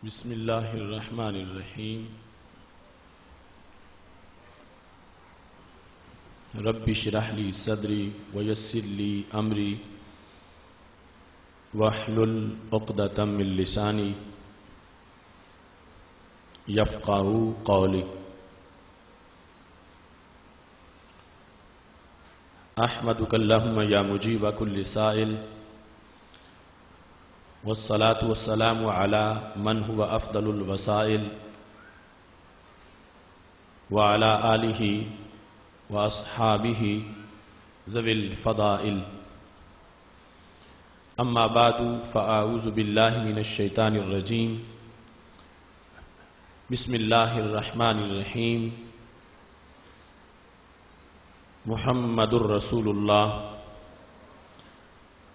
بسم اللہ الرحمن الرحیم رب اشرح لی صدری ویسر لی امری واحلل عقدۃ من لسانی یفقہوا قولی۔ احمدک اللہم یا مجیب کل سائل والصلاة والسلام على من هو افضل الوسائل وعلى آلہ واصحابہ ذوی الفضائل، اما بعد فاعوذ باللہ من الشیطان الرجیم، بسم اللہ الرحمن الرحیم۔ محمد رسول اللہ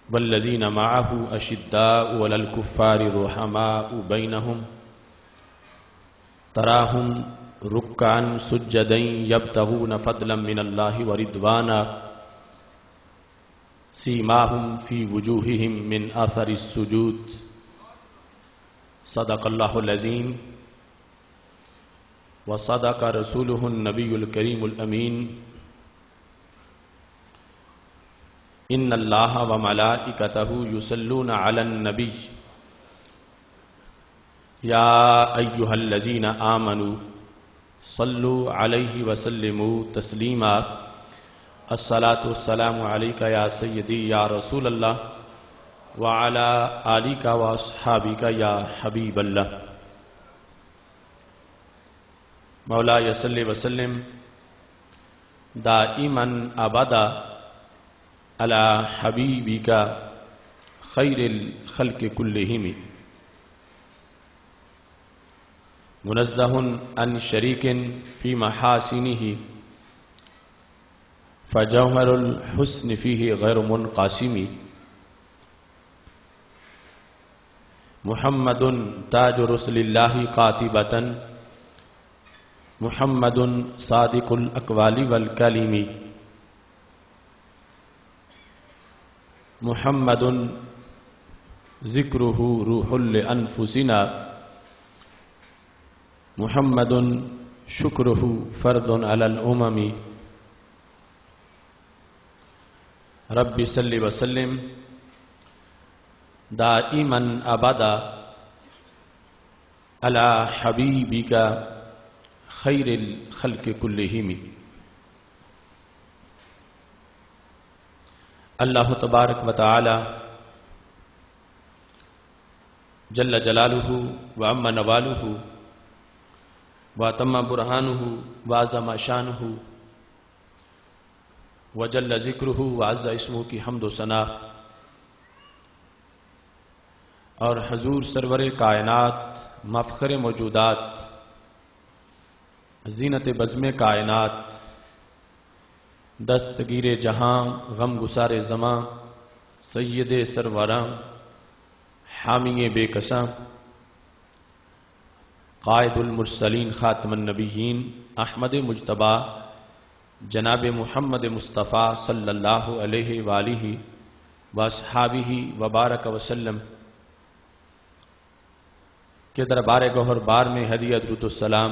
والذین معہ اشداء علی الکفار رحماء بینہم تراہم رکعا سجدا یبتغون فضلا من اللہ ورضوانا سیماہم فی وجوہہم من اثر السجود۔ صدق اللہ العظیم وصدق رسولہ النبی الکریم الامین۔ ان اللہ وملائکتہ یصلون علی النبی یا ایہا الذین آمنوا صلوا علیہ وسلموا تسلیما۔ الصلاة والسلام علیک یا سیدی یا رسول اللہ وعلی آلک واصحابک یا حبیب اللہ۔ مولاي صل وسلم دائما ابدا على حبیبک خیر الخلق کلہم، منزہ عن شریک فی محاسنہ فجوہر الحسن فیہ غیر منقسم۔ محمد تاج رسل اللہ قاطبۃ، محمد صادق الاقوال والکلم، محمد ذکرہ روح لانفسنا، محمد شکرہ فرد علی الامم۔ رب صل وسلم دائما ابدا علی حبیبک خیر الخلق کلہم۔ اللہ تبارک و تعالی جل جلالہ وعم نوالہ واتم برہانہ وعظم شانہ وجل ذکرہ وعز اسمہ کی حمد و ثنا، اور حضور سرور کائنات مفخر موجودات زینت بزم کائنات دستگیر جہاں غم گسار زماں سید سروراں حامی بے کساں قائد المرسلین خاتم النبیین احمد مجتبیٰ جناب محمد مصطفیٰ صلی اللہ علیہ وآلہ واصحابہ وبارک وسلم کے دربار گوہر بار میں ہدیہ درود السلام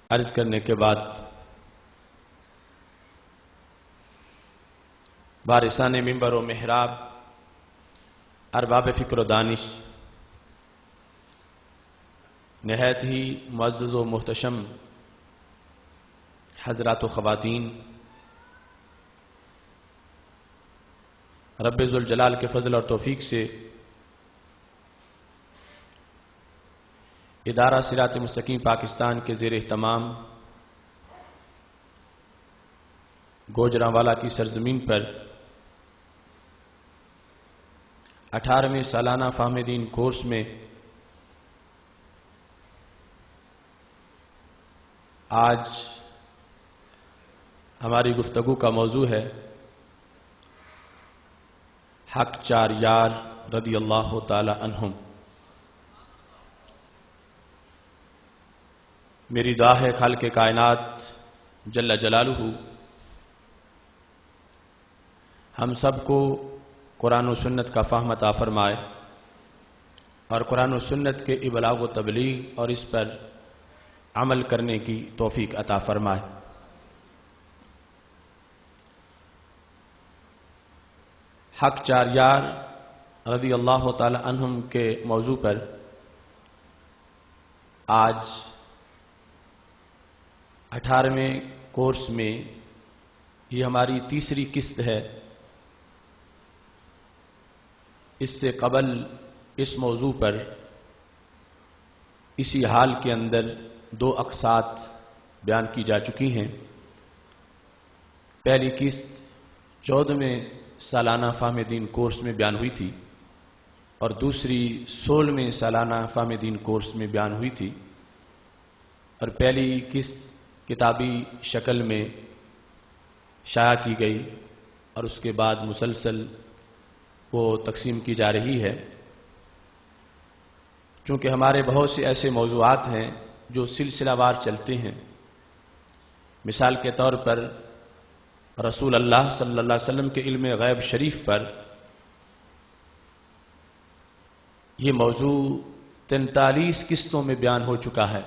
عرض کرنے کے بعد وارثان منبر و محراب، ارباب فکر و دانش، نہایت ہی معزز و محتشم حضرات و خواتین، رب ذوالجلال کے فضل اور توفیق سے ادارہ صراط مستقیم پاکستان کے زیر اہتمام گوجرانوالا کی سرزمین پر 18ویں سالانہ فہم دین کورس میں آج ہماری گفتگو کا موضوع ہے حق چار یار رضی اللہ تعالی عنہم۔ میری دعا ہے خالق کائنات جل جلالہ ہم سب کو قرآن و سنت کا فہم عطا فرمائے، اور قرآن و سنت کے ابلاغ و تبلیغ اور اس پر عمل کرنے کی توفیق عطا فرمائے۔ حق چار یار رضی اللہ تعالی عنہم کے موضوع پر آج 18ویں کورس میں یہ ہماری تیسری قسط ہے۔ اس سے قبل اس موضوع پر اسی حال کے اندر 2 اقساط بیان کی جا چکی ہیں۔ پہلی قسط 14ویں سالانہ فہم دین کورس میں بیان ہوئی تھی اور دوسری 16ویں سالانہ فہم دین کورس میں بیان ہوئی تھی، اور پہلی قسط کتابی شکل میں شائع کی گئی اور اس کے بعد مسلسل وہ تقسیم کی جا رہی ہے۔ چونکہ ہمارے بہت سے ایسے موضوعات ہیں جو سلسلہ وار چلتے ہیں، مثال کے طور پر رسول اللہ صلی اللہ علیہ وسلم کے علم غیب شریف پر یہ موضوع 43 قسطوں میں بیان ہو چکا ہے،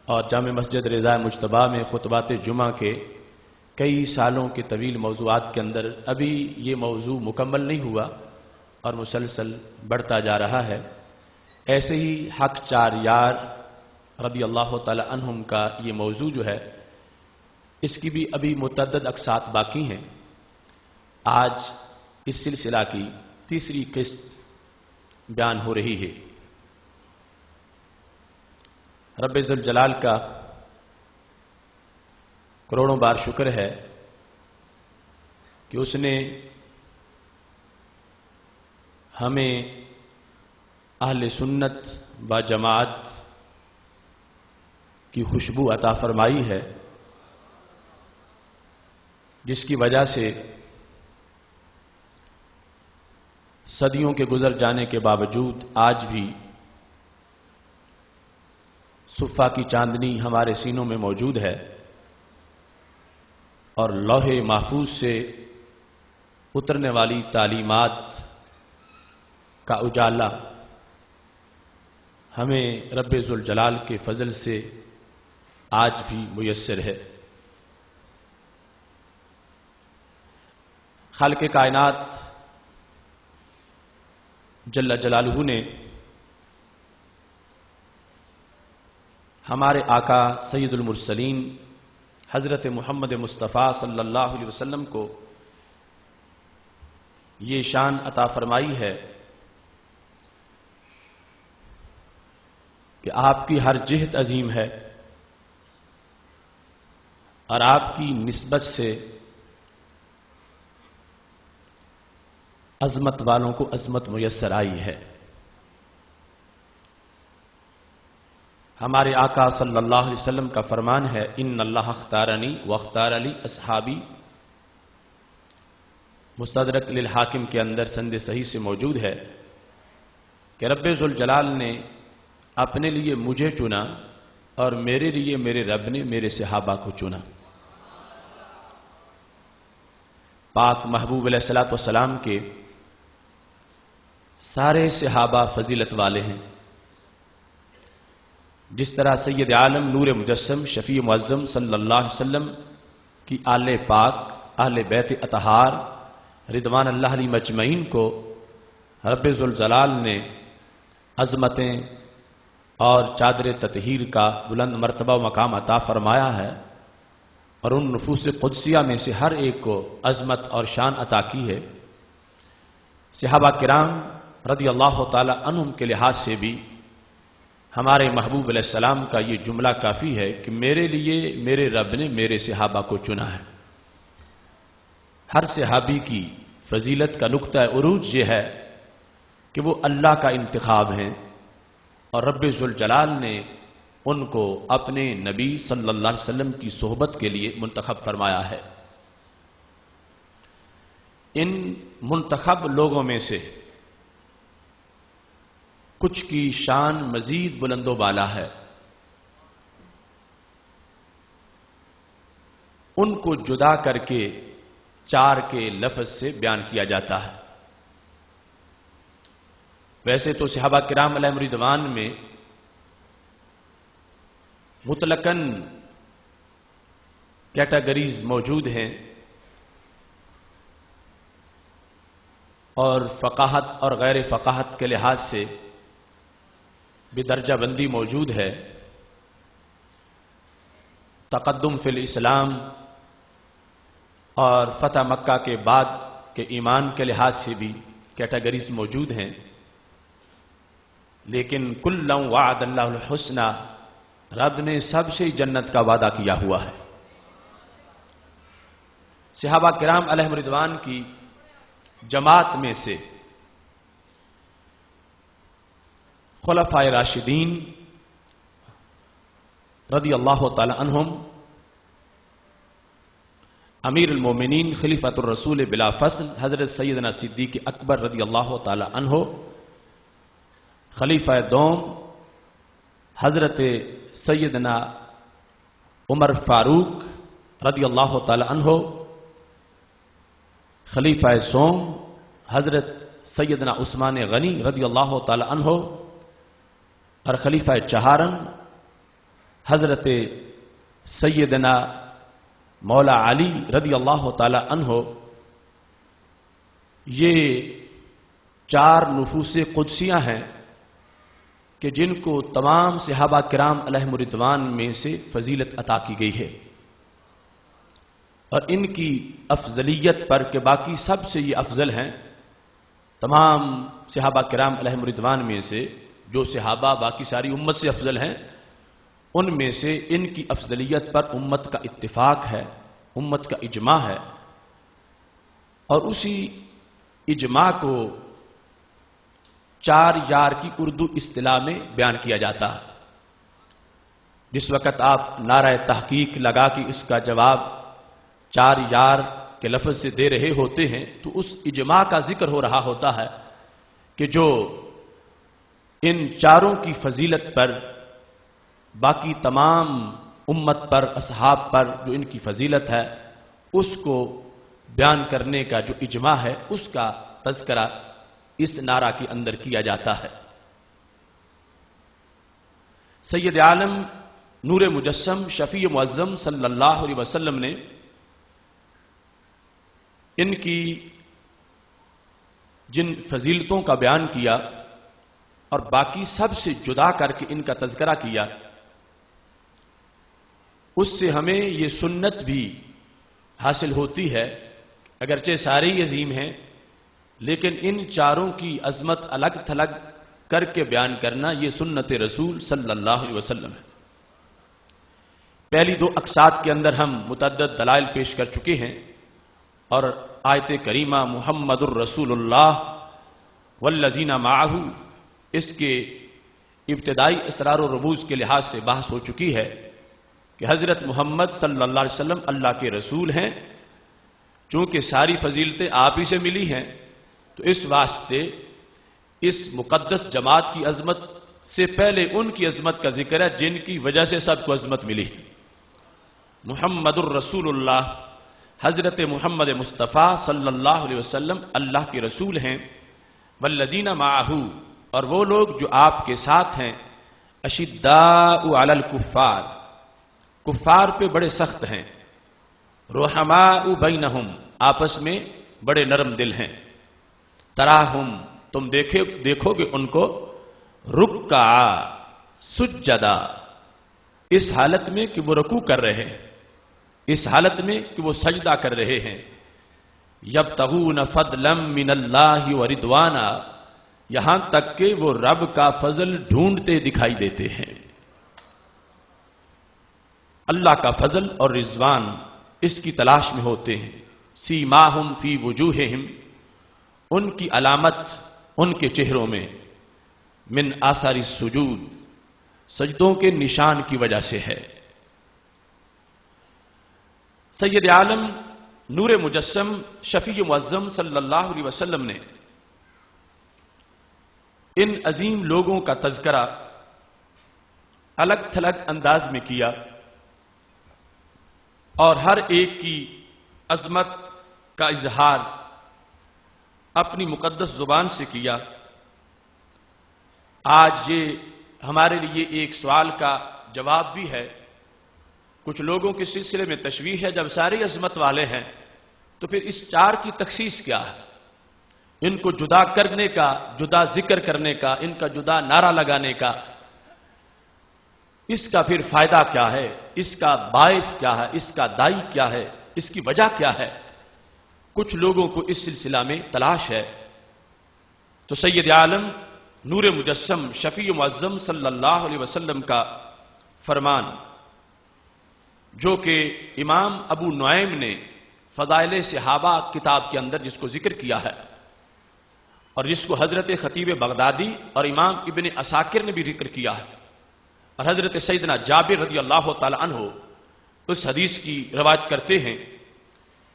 اور جامع مسجد رضا مجتبیٰ میں خطبات جمعہ کے کئی سالوں کے طویل موضوعات کے اندر ابھی یہ موضوع مکمل نہیں ہوا اور مسلسل بڑھتا جا رہا ہے۔ ایسے ہی حق چار یار رضی اللہ تعالی عنہم کا یہ موضوع جو ہے، اس کی بھی ابھی متعدد اقساط باقی ہیں۔ آج اس سلسلہ کی تیسری قسط بیان ہو رہی ہے۔ رب ذوالجلال کا کروڑوں بار شکر ہے کہ اس نے ہمیں اہل سنت و جماعت کی خوشبو عطا فرمائی ہے، جس کی وجہ سے صدیوں کے گزر جانے کے باوجود آج بھی صفا کی چاندنی ہمارے سینوں میں موجود ہے، اور لوح محفوظ سے اترنے والی تعلیمات کا اجالا ہمیں رب ذوالجلال کے فضل سے آج بھی میسر ہے۔ خالق کائنات جل جلالہ نے ہمارے آقا سید المرسلین حضرت محمد مصطفیٰ صلی اللہ علیہ وسلم کو یہ شان عطا فرمائی ہے کہ آپ کی ہر جہت عظیم ہے، اور آپ کی نسبت سے عظمت والوں کو عظمت میسر آئی ہے۔ ہمارے آقا صلی اللہ علیہ وسلم کا فرمان ہے، ان اللہ اختارنی واختار لی اصحابی، مستدرک للحاکم کے اندر سند صحیح سے موجود ہے کہ رب ذوالجلال نے اپنے لیے مجھے چنا اور میرے لیے میرے رب نے میرے صحابہ کو چنا۔ پاک محبوب علیہ الصلوۃ والسلام کے سارے صحابہ فضیلت والے ہیں، جس طرح سید عالم نور مجسم شفیع معظم صلی اللہ علیہ وسلم کی آل پاک اہل بیت اطہار رضوان اللہ علیہ مجمعین کو رب ذوالجلال نے عظمتیں اور چادر تطہیر کا بلند مرتبہ و مقام عطا فرمایا ہے، اور ان نفوس قدسیہ میں سے ہر ایک کو عظمت اور شان عطا کی ہے۔ صحابہ کرام رضی اللہ تعالی عنہم کے لحاظ سے بھی ہمارے محبوب علیہ السلام کا یہ جملہ کافی ہے کہ میرے لیے میرے رب نے میرے صحابہ کو چنا ہے۔ ہر صحابی کی فضیلت کا نقطہ عروج یہ ہے کہ وہ اللہ کا انتخاب ہیں، اور رب ذوالجلال نے ان کو اپنے نبی صلی اللہ علیہ وسلم کی صحبت کے لیے منتخب فرمایا ہے۔ ان منتخب لوگوں میں سے کچھ کی شان مزید بلند و بالا ہے، ان کو جدا کر کے 4 کے لفظ سے بیان کیا جاتا ہے۔ ویسے تو صحابہ کرام علیہم رضوان میں مطلقاً کیٹیگریز موجود ہیں اور فقاہت اور غیر فقاہت کے لحاظ سے بھی درجہ بندی موجود ہے. تقدم فی الاسلام اور فتح مکہ کے بعد کے ایمان کے لحاظ سے بھی کیٹیگریز موجود ہیں، لیکن کلا وعد اللہ الحسنى، رب نے سب سے جنت کا وعدہ کیا ہوا ہے. صحابہ کرام علیہم رضوان کی جماعت میں سے خلفائے راشدین رضی اللہ تعالی عنہم، امیر المومنین خلیفۃ الرسول بلا فصل حضرت سیدنا صدیق اکبر رضی اللہ تعالی عنہ، خلیفہ دوم حضرت سیدنا عمر فاروق رضی اللہ تعالی عنہ، خلیفہ سوم حضرت سیدنا عثمان غنی رضی اللہ تعالی عنہ، اور خلیفہ چہارم حضرت سیدنا مولا علی رضی اللہ تعالی عنہ. یہ چار نفوس قدسیاں ہیں کہ جن کو تمام صحابہ کرام علیہم رضوان میں سے فضیلت عطا کی گئی ہے، اور ان کی افضلیت پر کہ باقی سب سے یہ افضل ہیں. تمام صحابہ کرام علیہم رضوان میں سے جو صحابہ باقی ساری امت سے افضل ہیں، ان میں سے ان کی افضلیت پر امت کا اتفاق ہے، امت کا اجماع ہے، اور اسی اجماع کو چار یار کی اردو اصطلاح میں بیان کیا جاتا ہے. جس وقت آپ نعرہ تحقیق لگا کے اس کا جواب چار یار کے لفظ سے دے رہے ہوتے ہیں تو اس اجماع کا ذکر ہو رہا ہوتا ہے کہ جو ان چاروں کی فضیلت پر باقی تمام امت پر، اصحاب پر جو ان کی فضیلت ہے، اس کو بیان کرنے کا جو اجماع ہے اس کا تذکرہ اس نعرہ کے اندر کیا جاتا ہے. سید عالم نور مجسم شفیع معظم صلی اللہ علیہ وسلم نے ان کی جن فضیلتوں کا بیان کیا اور باقی سب سے جدا کر کے ان کا تذکرہ کیا، اس سے ہمیں یہ سنت بھی حاصل ہوتی ہے. اگرچہ سارے ہی عظیم ہیں، لیکن ان چاروں کی عظمت الگ تھلگ کر کے بیان کرنا یہ سنت رسول صلی اللہ علیہ وسلم ہے. پہلی دو اقساط کے اندر ہم متعدد دلائل پیش کر چکے ہیں، اور آیت کریمہ محمد الرسول اللہ والذین معہ اس کے ابتدائی اسرار و رموز کے لحاظ سے بحث ہو چکی ہے کہ حضرت محمد صلی اللہ علیہ وسلم اللہ کے رسول ہیں. چونکہ ساری فضیلتیں آپ ہی سے ملی ہیں تو اس واسطے اس مقدس جماعت کی عظمت سے پہلے ان کی عظمت کا ذکر ہے جن کی وجہ سے سب کو عظمت ملی. محمد الرسول اللہ، حضرت محمد مصطفیٰ صلی اللہ علیہ وسلم اللہ کے رسول ہیں. والذین معہ، اور وہ لوگ جو آپ کے ساتھ ہیں، اشداء علی الکفار، کفار پہ بڑے سخت ہیں، رحماء بینہم، آپس میں بڑے نرم دل ہیں. تراہم، تم دیکھو گے ان کو، رکعا سجدہ، اس حالت میں کہ وہ رکوع کر رہے ہیں، اس حالت میں کہ وہ سجدہ کر رہے ہیں. یبتغون فضلا من اللہ ورضوانا، یہاں تک کہ وہ رب کا فضل ڈھونڈتے دکھائی دیتے ہیں. اللہ کا فضل اور رضوان اس کی تلاش میں ہوتے ہیں. سیماہم فی وجوہہم، ان کی علامت ان کے چہروں میں، من آثار السجود، سجدوں کے نشان کی وجہ سے ہے. سید عالم نور مجسم شفیع معظم صلی اللہ علیہ وسلم نے ان عظیم لوگوں کا تذکرہ الگ تھلگ انداز میں کیا اور ہر ایک کی عظمت کا اظہار اپنی مقدس زبان سے کیا. آج یہ ہمارے لیے ایک سوال کا جواب بھی ہے. کچھ لوگوں کے سلسلے میں تشویش ہے، جب ساری عظمت والے ہیں تو پھر اس چار کی تخصیص کیا ہے؟ ان کو جدا کرنے کا، جدا ذکر کرنے کا، ان کا جدا نعرہ لگانے کا، اس کا پھر فائدہ کیا ہے؟ اس کا باعث کیا ہے؟ اس کا دائی کیا ہے؟ اس کی وجہ کیا ہے؟ کچھ لوگوں کو اس سلسلہ میں تلاش ہے. تو سید عالم نور مجسم شفیع معظم صلی اللہ علیہ وسلم کا فرمان، جو کہ امام ابو نعیم نے فضائل صحابہ کتاب کے اندر جس کو ذکر کیا ہے، اور جس کو حضرت خطیب بغدادی اور امام ابن عساکر نے بھی ذکر کیا ہے، اور حضرت سیدنا جابر رضی اللہ تعالی عنہ اس حدیث کی روایت کرتے ہیں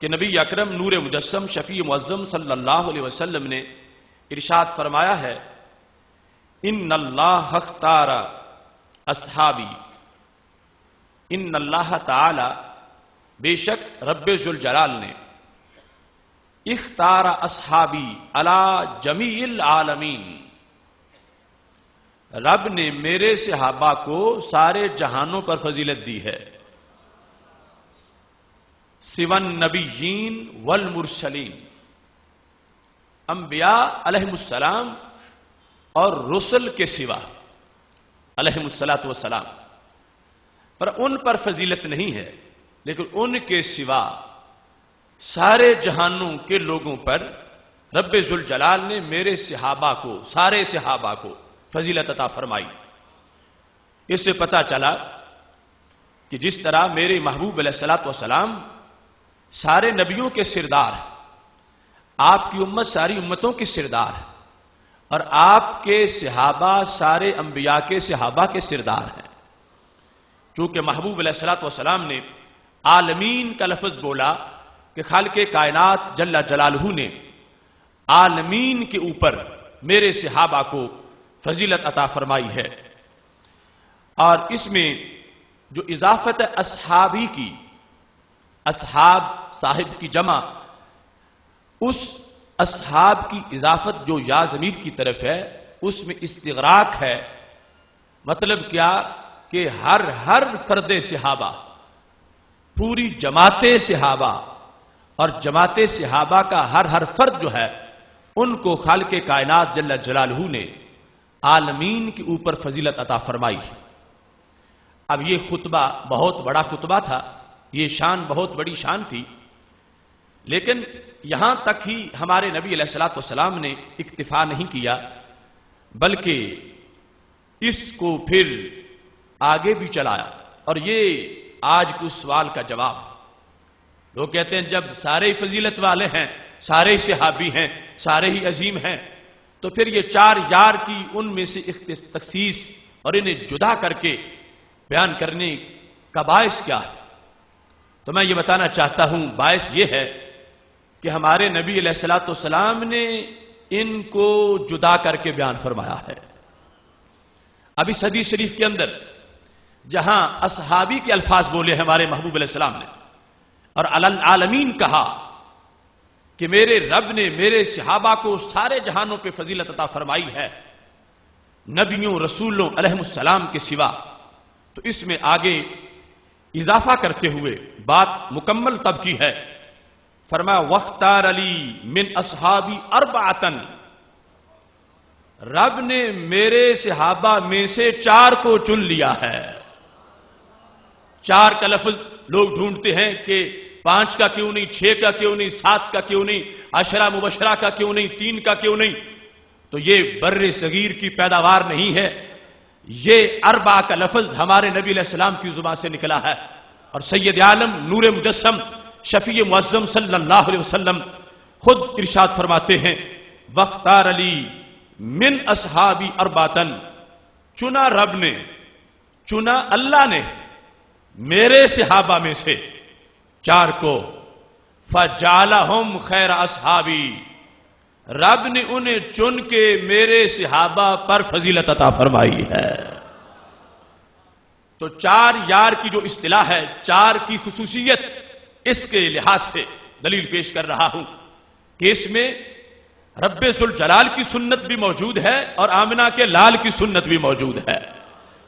کہ نبی اکرم نور مجسم شفیع معظم صلی اللہ علیہ وسلم نے ارشاد فرمایا ہے، ان اللہ اختار اصحابی، ان اللہ تعالی بے شک رب ذوالجلال نے اختار اصحابی علی جمیع العالمین، رب نے میرے صحابہ کو سارے جہانوں پر فضیلت دی ہے، سوى النبیین والمرسلین، انبیاء علیہم السلام اور رسل کے سوا علیہم السلام، پر ان پر فضیلت نہیں ہے، لیکن ان کے سوا سارے جہانوں کے لوگوں پر رب ذوالجلال نے میرے صحابہ کو، سارے صحابہ کو فضیلت عطا فرمائی. اس سے پتہ چلا کہ جس طرح میرے محبوب علیہ الصلوۃ والسلام سارے نبیوں کے سردار ہیں، آپ کی امت ساری امتوں کی سردار ہے، اور آپ کے صحابہ سارے انبیاء کے صحابہ کے سردار ہیں. چونکہ محبوب علیہ الصلوۃ والسلام نے عالمین کا لفظ بولا کہ خالق کائنات جل جلالہ نے عالمین کے اوپر میرے صحابہ کو فضیلت عطا فرمائی ہے. اور اس میں جو اضافت اصحابی کی، اصحاب صاحب کی جمع، اس اصحاب کی اضافت جو یا ضمیر کی طرف ہے اس میں استغراق ہے. مطلب کیا کہ ہر فرد صحابہ، پوری جماعت صحابہ اور جماعت صحابہ کا ہر فرد جو ہے ان کو خالق کائنات جل جلالہ نے عالمین کے اوپر فضیلت عطا فرمائی. اب یہ خطبہ بہت بڑا خطبہ تھا، یہ شان بہت بڑی شان تھی، لیکن یہاں تک ہی ہمارے نبی علیہ الصلوۃ والسلام نے اکتفا نہیں کیا، بلکہ اس کو پھر آگے بھی چلایا. اور یہ آج کے اس سوال کا جواب. لوگ کہتے ہیں جب سارے فضیلت والے ہیں، سارے صحابی ہیں، سارے ہی عظیم ہیں، تو پھر یہ چار یار کی ان میں سے تخصیص اور انہیں جدا کر کے بیان کرنے کا باعث کیا ہے؟ تو میں یہ بتانا چاہتا ہوں باعث یہ ہے کہ ہمارے نبی علیہ الصلوۃ والسلام نے ان کو جدا کر کے بیان فرمایا ہے. اب اس حدیث شریف کے اندر جہاں اصحابی کے الفاظ بولے ہمارے محبوب علیہ السلام نے اور العالمین کہا کہ میرے رب نے میرے صحابہ کو سارے جہانوں پہ فضیلت عطا فرمائی ہے نبیوں رسولوں علیہم السلام کے سوا، تو اس میں آگے اضافہ کرتے ہوئے بات مکمل تب کی ہے. فرمایا وختار علی من اصحابی اربعتن، رب نے میرے صحابہ میں سے چار کو چن لیا ہے. چار کا لفظ لوگ ڈھونڈتے ہیں کہ 5 کا کیوں نہیں، 6 کا کیوں نہیں، 7 کا کیوں نہیں، 10 مبشرہ کا کیوں نہیں، 3 کا کیوں نہیں. تو یہ بر صغیر کی پیداوار نہیں ہے، یہ اربع کا لفظ ہمارے نبی علیہ السلام کی زبان سے نکلا ہے. اور سید عالم نور مجسم شفیع معظم صلی اللہ علیہ وسلم خود ارشاد فرماتے ہیں وختار علی من اصحابی اربعتن، چنا رب نے، چنا اللہ نے میرے صحابہ میں سے چار کو، فجعلہم خیر اصحابی، رب نے انہیں چن کے میرے صحابہ پر فضیلت عطا فرمائی ہے. تو چار یار کی جو اصطلاح ہے، چار کی خصوصیت، اس کے لحاظ سے دلیل پیش کر رہا ہوں کہ اس میں رب ذوالجلال کی سنت بھی موجود ہے اور آمنہ کے لال کی سنت بھی موجود ہے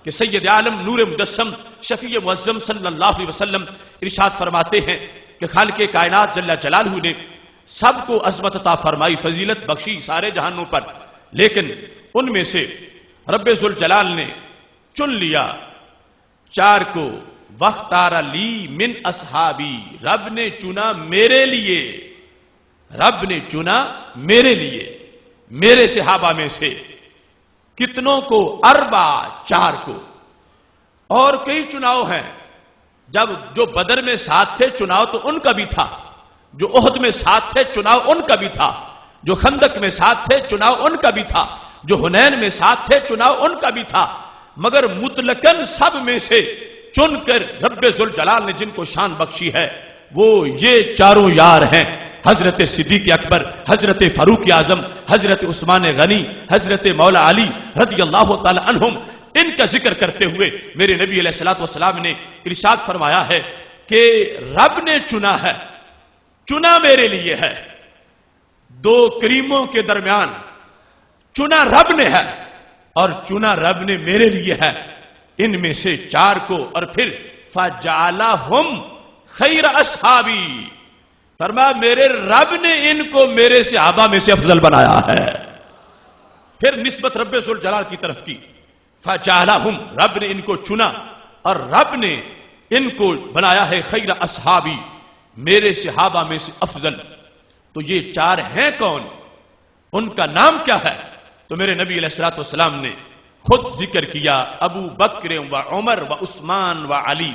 کہ سید عالم نور مجسم شفیع معظم صلی اللہ علیہ وسلم ارشاد فرماتے ہیں کہ خالق کائنات جل جلالہ نے سب کو عظمت عطا فرمائی، فضیلت بخشی سارے جہانوں پر، لیکن ان میں سے رب ذوالجلال نے چن لیا 4 کو، وختار لی من اصحابی، رب نے چنا میرے لیے، رب نے چنا میرے لیے میرے صحابہ میں سے کتنوں کو؟ 4 کو۔ اور کئی چناؤ ہیں، جب جو بدر میں ساتھ تھے چناؤ تو ان کا بھی تھا، جو احد میں ساتھ تھے چناؤ ان کا بھی تھا، جو خندق میں ساتھ تھے چناؤ ان کا بھی تھا، جو حنین میں ساتھ تھے چناؤ ان کا بھی تھا، مگر مطلقاً سب میں سے چن کر رب ذوالجلال نے جن کو شان بخشی ہے وہ یہ 4 یار ہیں، حضرت صدیق اکبر، حضرت فاروق اعظم، حضرت عثمان غنی، حضرت مولا علی رضی اللہ تعالی عنہم۔ ان کا ذکر کرتے ہوئے میرے نبی علیہ الصلوۃ والسلام نے ارشاد فرمایا ہے کہ رب نے چنا ہے، چنا میرے لیے ہے، 2 کریموں کے درمیان چنا رب نے ہے اور چنا رب نے میرے لیے ہے، ان میں سے 4 کو، اور پھر فجعلہم خیر اصحابی، فرمایا میرے رب نے ان کو میرے صحابہ میں سے افضل بنایا ہے۔ پھر نسبت رب ذوالجلال کی طرف کی، فجعلہم، رب نے ان کو چنا اور رب نے ان کو بنایا ہے خیر اصحابی، میرے صحابہ میں سے افضل۔ تو یہ 4 ہیں کون؟ ان کا نام کیا ہے؟ تو میرے نبی علیہ الصلوۃ والسلام نے خود ذکر کیا، ابو بکر و عمر و عثمان و علی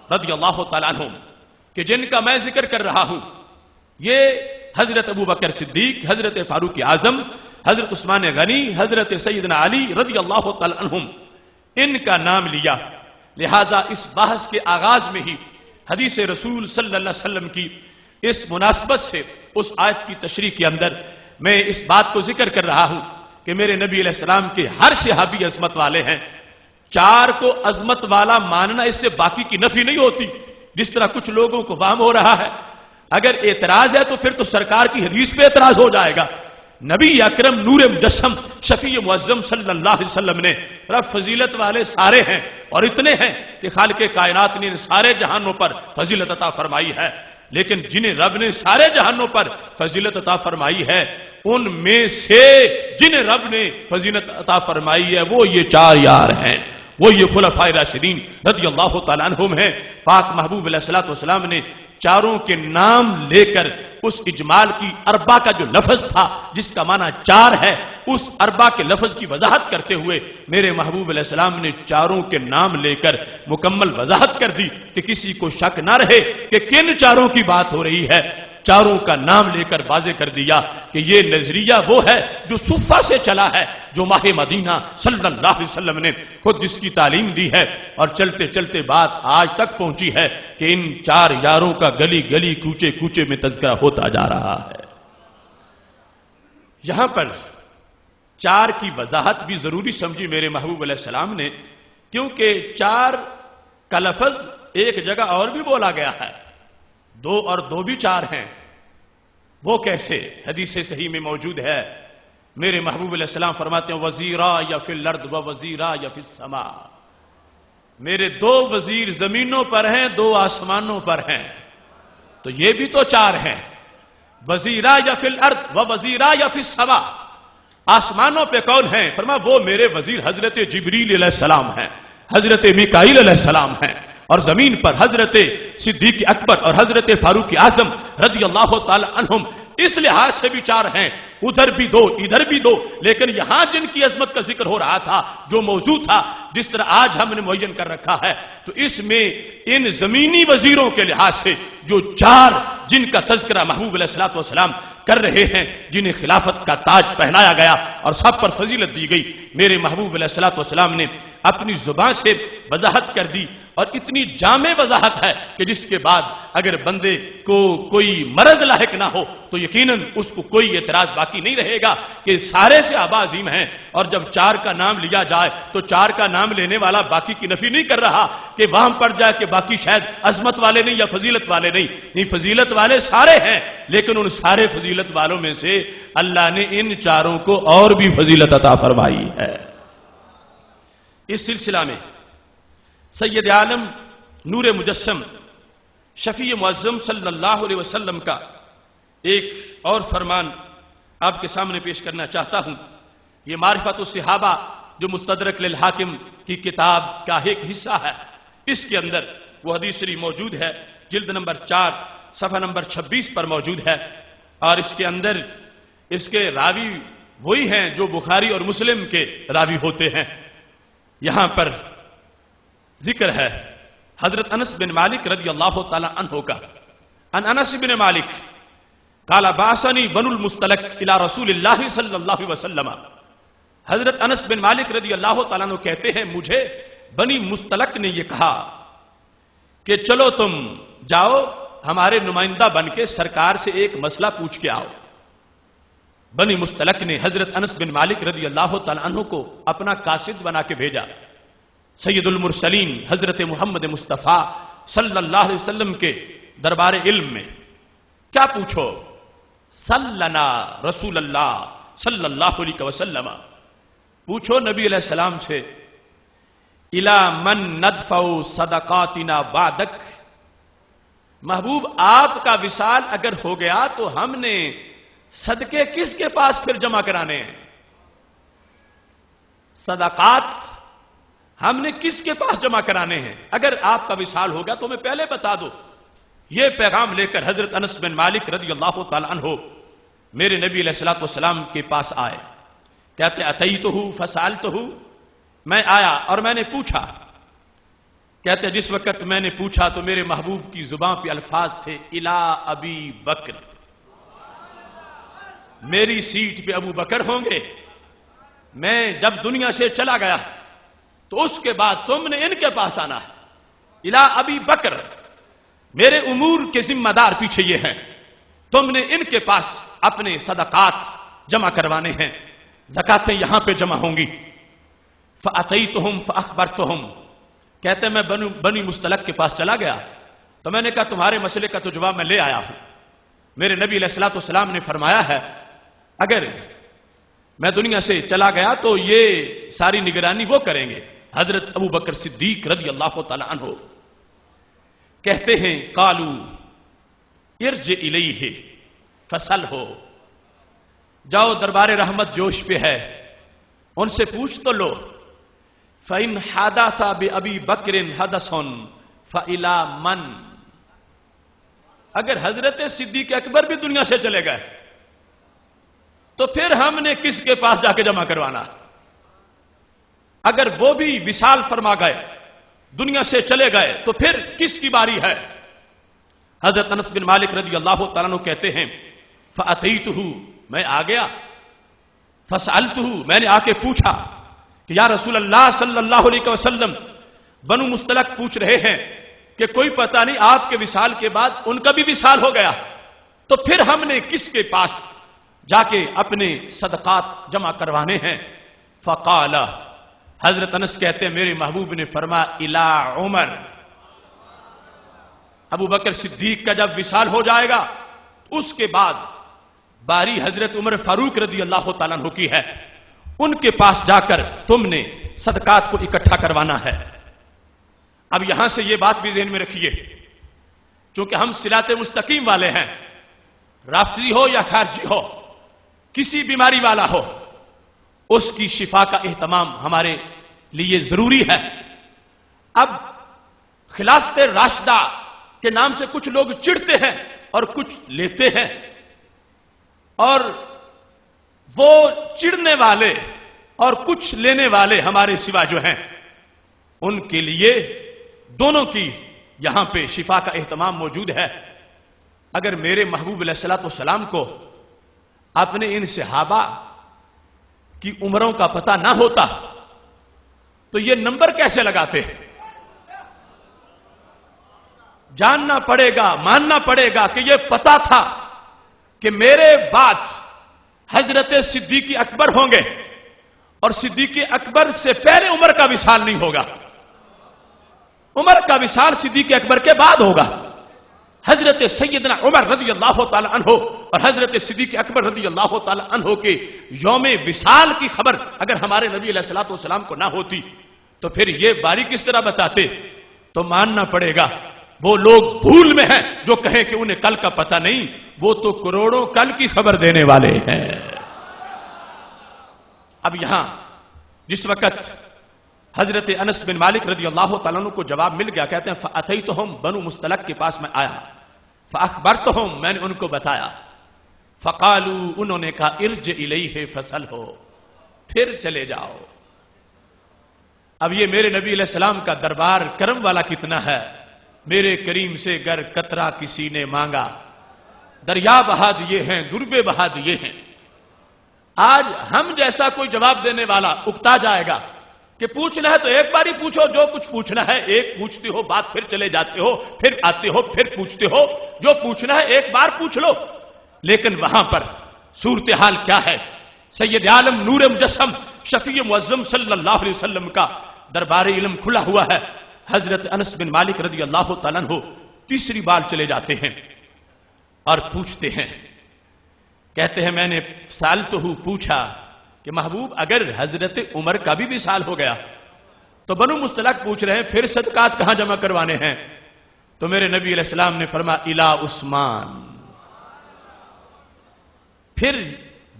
رضی اللہ تعالیٰ عنہم، کہ جن کا میں ذکر کر رہا ہوں یہ حضرت ابو بکر صدیق، حضرت فاروق اعظم، حضرت عثمان غنی، حضرت سیدنا علی رضی اللہ تعالیٰ عنہم، ان کا نام لیا۔ لہذا اس بحث کے آغاز میں ہی حدیث رسول صلی اللہ علیہ وسلم کی اس مناسبت سے اس آیت کی تشریح کے اندر میں اس بات کو ذکر کر رہا ہوں کہ میرے نبی علیہ السلام کے ہر صحابی عظمت والے ہیں۔ 4 کو عظمت والا ماننا اس سے باقی کی نفی نہیں ہوتی، جس طرح کچھ لوگوں کو وہم ہو رہا ہے۔ اگر اعتراض ہے تو پھر تو سرکار کی حدیث پہ اعتراض ہو جائے گا۔ نبی اکرم نور مجسم شفیع معظم صلی اللہ علیہ وسلم نے رب فضیلت والے سارے ہیں اور اتنے ہیں کہ خالق کائنات نے سارے جہانوں پر فضیلت عطا فرمائی ہے، لیکن جنہیں رب نے سارے جہانوں پر فضیلت عطا فرمائی ہے ان میں سے جنہیں رب نے فضیلت عطا فرمائی ہے وہ یہ 4 یار ہیں، وہ یہ خلفائے راشدین رضی اللہ تعالیٰ عنہم ہیں۔ پاک محبوب علیہ الصلوۃ والسلام نے 4 کے نام لے کر اس اجمال کی اربع کا جو لفظ تھا جس کا معنی 4 ہے، اس اربع کے لفظ کی وضاحت کرتے ہوئے میرے محبوب علیہ السلام نے 4 کے نام لے کر مکمل وضاحت کر دی کہ کسی کو شک نہ رہے کہ کن 4 کی بات ہو رہی ہے۔ 4 کا نام لے کر واضح کر دیا کہ یہ نظریہ وہ ہے جو صفہ سے چلا ہے، جو ماہ مدینہ صلی اللہ علیہ وسلم نے خود جس کی تعلیم دی ہے، اور چلتے چلتے بات آج تک پہنچی ہے کہ ان 4 یاروں کا گلی گلی کوچے کوچے میں تذکرہ ہوتا جا رہا ہے۔ یہاں پر 4 کی وضاحت بھی ضروری سمجھی میرے محبوب علیہ السلام نے، کیونکہ 4 کا لفظ ایک جگہ اور بھی بولا گیا ہے، 2 اور 2 بھی 4 ہیں، وہ کیسے؟ حدیث صحیح میں موجود ہے، میرے محبوب علیہ السلام فرماتے ہیں وزیرا یا فی الارض و وزیرا یا فی السماء، میرے 2 وزیر زمینوں پر ہیں، 2 آسمانوں پر ہیں، تو یہ بھی تو 4 ہیں، وزیرا یا فی الارض و وزیرا یا فی السماء، آسمانوں پہ کون ہیں؟ فرمایا وہ میرے وزیر حضرت جبریل علیہ السلام ہیں، حضرت میکائیل علیہ السلام ہیں، اور زمین پر حضرت صدیق اکبر اور حضرت فاروق اعظم رضی اللہ تعالی عنہم، اس لحاظ سے بھی 4 ہیں، ادھر بھی 2 ادھر بھی 2، لیکن یہاں جن کی عظمت کا ذکر ہو رہا تھا جو موضوع تھا جس طرح آج ہم نے معین کر رکھا ہے، تو اس میں ان زمینی وزیروں کے لحاظ سے جو 4 جن کا تذکرہ محبوب علیہ الصلوۃ والسلام کر رہے ہیں، جنہیں خلافت کا تاج پہنایا گیا اور سب پر فضیلت دی گئی، میرے محبوب علیہ الصلوۃ والسلام نے اپنی زبان سے وضاحت کر دی، اور اتنی جامع وضاحت ہے کہ جس کے بعد اگر بندے کو کوئی مرض لاحق نہ ہو تو یقیناً اس کو کوئی اعتراض باقی نہیں رہے گا کہ سارے سے آبا عظیم ہیں، اور جب چار کا نام لیا جائے تو چار کا نام لینے والا باقی کی نفی نہیں کر رہا کہ وہاں پڑ جائے کہ باقی شاید عظمت والے نہیں یا فضیلت والے نہیں، فضیلت والے سارے ہیں، لیکن ان سارے فضیلت والوں میں سے اللہ نے ان چاروں کو اور بھی فضیلت عطا فرمائی ہے۔ اس سلسلہ میں سید عالم نور مجسم شفیع معظم صلی اللہ علیہ وسلم کا ایک اور فرمان آپ کے سامنے پیش کرنا چاہتا ہوں۔ یہ معرفت الصحابہ جو مستدرک للحاکم کی کتاب کا ایک حصہ ہے، اس کے اندر وہ حدیث شریف موجود ہے، جلد نمبر 4 صفحہ نمبر 26 پر موجود ہے، اور اس کے اندر اس کے راوی وہی ہیں جو بخاری اور مسلم کے راوی ہوتے ہیں۔ یہاں پر ذکر ہے حضرت انس بن مالک رضی اللہ تعالی عنہ کا، ان انس بن مالک قال بعثني بنو المستلق الى رسول اللہ صلی اللہ علیہ وسلم۔ حضرت انس بن مالک رضی اللہ تعالیٰ عنہ کہتے ہیں مجھے بنی مستلق نے یہ کہا کہ چلو تم جاؤ ہمارے نمائندہ بن کے سرکار سے ایک مسئلہ پوچھ کے آؤ۔ بنی مستلق نے حضرت انس بن مالک رضی اللہ تعالیٰ عنہ کو اپنا قاصد بنا کے بھیجا سید المرسلین حضرت محمد مصطفیٰ صلی اللہ علیہ وسلم کے دربار علم میں۔ کیا پوچھو؟ صلنا رسول اللہ صلی اللہ علیہ وسلم، پوچھو نبی علیہ السلام سے الی من ندفع صدقاتنا بعدک، محبوب آپ کا وصال اگر ہو گیا تو ہم نے صدقے کس کے پاس پھر جمع کرانے ہیں؟ صدقات ہم نے کس کے پاس جمع کرانے ہیں؟ اگر آپ کا وصال ہو گیا تو ہمیں پہلے بتا دو۔ یہ پیغام لے کر حضرت انس بن مالک رضی اللہ تعالیٰ عنہ میرے نبی علیہ الصلوۃ والسلام کے پاس آئے، کہتے اتیتہ فسألتہ، میں آیا اور میں نے پوچھا۔ کہتے جس وقت میں نے پوچھا تو میرے محبوب کی زبان پہ الفاظ تھے الی ابی بکر، میری سیٹ پہ ابو بکر ہوں گے، میں جب دنیا سے چلا گیا تو اس کے بعد تم نے ان کے پاس آنا ہے، الی ابی بکر، میرے امور کے ذمہ دار پیچھے یہ ہیں، تم نے ان کے پاس اپنے صدقات جمع کروانے ہیں، زکاتیں یہاں پہ جمع ہوں گی۔ فأتیتہم فأخبرتہم، کہتے میں بنی مستلق کے پاس چلا گیا تو میں نے کہا تمہارے مسئلے کا تو جواب میں لے آیا ہوں۔ میرے نبی علیہ الصلوۃ والسلام نے فرمایا ہے اگر میں دنیا سے چلا گیا تو یہ ساری نگرانی وہ کریں گے۔ حضرت ابو بکر صدیق رضی اللہ تعالی عنہ کہتے ہیں قالو ارجع الیہ فسلہ، جاؤ دربار رحمت جوش پہ ہے ان سے پوچھ تو لو، فإن حدث بأبی بکر حدث فإلی من، اگر حضرت صدیق اکبر بھی دنیا سے چلے گئے تو پھر ہم نے کس کے پاس جا کے جمع کروانا؟ اگر وہ بھی وصال فرما گئے دنیا سے چلے گئے تو پھر کس کی باری ہے؟ حضرت انس بن مالک رضی اللہ تعالیٰ عنہ کہتے ہیں فأتیتہ، میں آ گیا، فسألتہ، میں نے آ کے پوچھا کہ یا رسول اللہ صلی اللہ علیہ وسلم، بنو مستلق پوچھ رہے ہیں کہ کوئی پتہ نہیں آپ کے وصال کے بعد ان کا بھی وصال ہو گیا تو پھر ہم نے کس کے پاس جا کے اپنے صدقات جمع کروانے ہیں؟ فقال، حضرت انس کہتے ہیں میرے محبوب نے فرمایا الی عمر، ابو بکر صدیق کا جب وصال ہو جائے گا اس کے بعد باری حضرت عمر فاروق رضی اللہ تعالیٰ عنہ کی ہے، ان کے پاس جا کر تم نے صدقات کو اکٹھا کروانا ہے۔ اب یہاں سے یہ بات بھی ذہن میں رکھیے، چونکہ ہم صراط مستقیم والے ہیں، رافضی ہو یا خارجی ہو، کسی بیماری والا ہو، اس کی شفا کا اہتمام ہمارے لیے ضروری ہے۔ اب خلافت راشدہ کے نام سے کچھ لوگ چڑھتے ہیں اور کچھ لیتے ہیں، اور وہ چڑھنے والے اور کچھ لینے والے ہمارے سوا جو ہیں ان کے لیے دونوں کی یہاں پہ شفا کا اہتمام موجود ہے۔ اگر میرے محبوب علیہ الصلوۃ والسلام کو اپنے ان صحابہ کی عمروں کا پتہ نہ ہوتا تو یہ نمبر کیسے لگاتے ہیں؟ جاننا پڑے گا، ماننا پڑے گا کہ یہ پتا تھا کہ میرے بعد حضرت صدیق اکبر ہوں گے اور صدیق اکبر سے پہلے عمر کا وصال نہیں ہوگا، عمر کا وصال صدیق اکبر کے بعد ہوگا۔ حضرت سیدنا عمر رضی اللہ تعالی عنہ اور حضرت صدیق اکبر رضی اللہ تعالی عنہ کے یوم وصال کی خبر اگر ہمارے نبی علیہ الصلوۃ والسلام کو نہ ہوتی تو پھر یہ باری کس طرح بتاتے؟ تو ماننا پڑے گا وہ لوگ بھول میں ہیں جو کہیں کہ انہیں کل کا پتہ نہیں، وہ تو کروڑوں کل کی خبر دینے والے ہیں۔ اب یہاں جس وقت حضرت انس بن مالک رضی اللہ تعالیٰ عنہ کو جواب مل گیا، کہتے ہیں فَأَتَيْتُهُمْ بنو مستلق کے پاس میں آیا، فَأَخْبَرْتُهُمْ میں نے ان کو بتایا، فَقَالُوا انہوں نے کہا ارجع الیہ فَسَلْهُ پھر چلے جاؤ۔ اب یہ میرے نبی علیہ السلام کا دربار کرم والا کتنا ہے، میرے کریم سے گر قطرہ کسی نے مانگا، دریا بہا دیے ہیں، دربے بہا دیے ہیں۔ آج ہم جیسا کوئی جواب دینے والا اکتا جائے گا کہ پوچھنا ہے تو ایک بار ہی پوچھو، جو کچھ پوچھنا ہے ایک پوچھتے ہو، بات پھر چلے جاتے ہو، پھر آتے ہو، پھر پوچھتے ہو، جو پوچھنا ہے ایک بار پوچھ لو۔ لیکن وہاں پر صورتحال کیا ہے؟ سید عالم نور مجسم شفیع معظم صلی اللہ علیہ وسلم کا دربار علم کھلا ہوا ہے۔ حضرت انس بن مالک رضی اللہ تعالیٰ عنہ تیسری بار چلے جاتے ہیں اور پوچھتے ہیں، کہتے ہیں میں نے سالتہ پوچھا کہ محبوب اگر حضرت عمر کا بھی وصال ہو گیا تو بنو مستلق پوچھ رہے ہیں پھر صدقات کہاں جمع کروانے ہیں؟ تو میرے نبی علیہ السلام نے فرمایا الی عثمان، پھر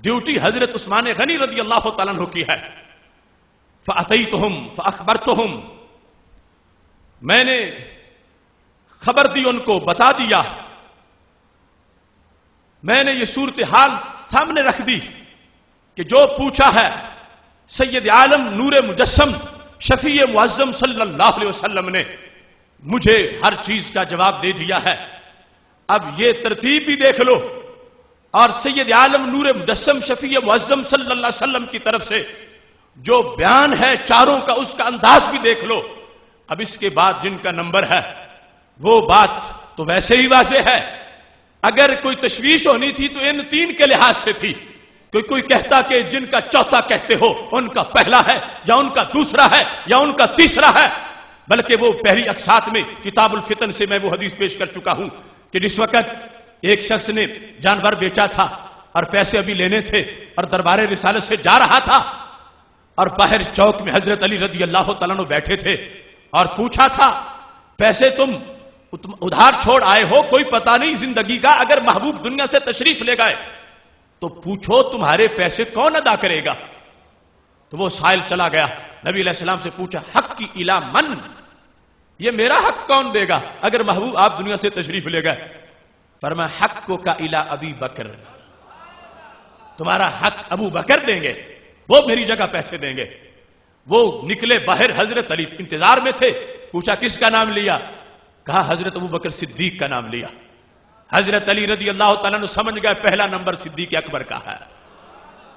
ڈیوٹی حضرت عثمان غنی رضی اللہ تعالیٰ عنہ کی ہے۔ فَأَتَيْتُهُمْ فَأَخْبَرْتُهُمْ میں نے خبر دی، ان کو بتا دیا، میں نے یہ صورتحال سامنے رکھ دی کہ جو پوچھا ہے سید عالم نور مجسم شفیع معظم صلی اللہ علیہ وسلم نے مجھے ہر چیز کا جواب دے دیا ہے۔ اب یہ ترتیب بھی دیکھ لو اور سید عالم نور مجسم شفیع معظم صلی اللہ علیہ وسلم کی طرف سے جو بیان ہے چاروں کا اس کا انداز بھی دیکھ لو۔ اب اس کے بعد جن کا نمبر ہے وہ بات تو ویسے ہی واضح ہے، اگر کوئی تشویش ہونی تھی تو ان تین کے لحاظ سے تھی، کوئی کہتا کہ جن کا چوتھا کہتے ہو ان کا پہلا ہے یا ان کا دوسرا ہے یا ان کا تیسرا ہے، بلکہ وہ پہلی اقساط میں کتاب الفتن سے میں وہ حدیث پیش کر چکا ہوں کہ جس وقت ایک شخص نے جانور بیچا تھا اور پیسے ابھی لینے تھے اور دربار رسالت سے جا رہا تھا اور باہر چوک میں حضرت علی رضی اللہ تعالیٰ عنہ بیٹھے تھے اور پوچھا تھا پیسے تم ادھار چھوڑ آئے ہو، کوئی پتہ نہیں زندگی کا، اگر محبوب دنیا سے تشریف لے گئے تو پوچھو تمہارے پیسے کون ادا کرے گا؟ تو وہ سائل چلا گیا، نبی علیہ السلام سے پوچھا حق کی الا من، یہ میرا حق کون دے گا اگر محبوب آپ دنیا سے تشریف لے گئے؟ فرمایا حق کو کا الا ابی بکر، تمہارا حق ابو بکر دیں گے، وہ میری جگہ پیسے دیں گے۔ وہ نکلے باہر، حضرت علی انتظار میں تھے، پوچھا کس کا نام لیا؟ کہا حضرت ابو بکر صدیق کا نام لیا۔ حضرت علی رضی اللہ تعالیٰ نے سمجھ گئے پہلا نمبر صدیق اکبر کا ہے،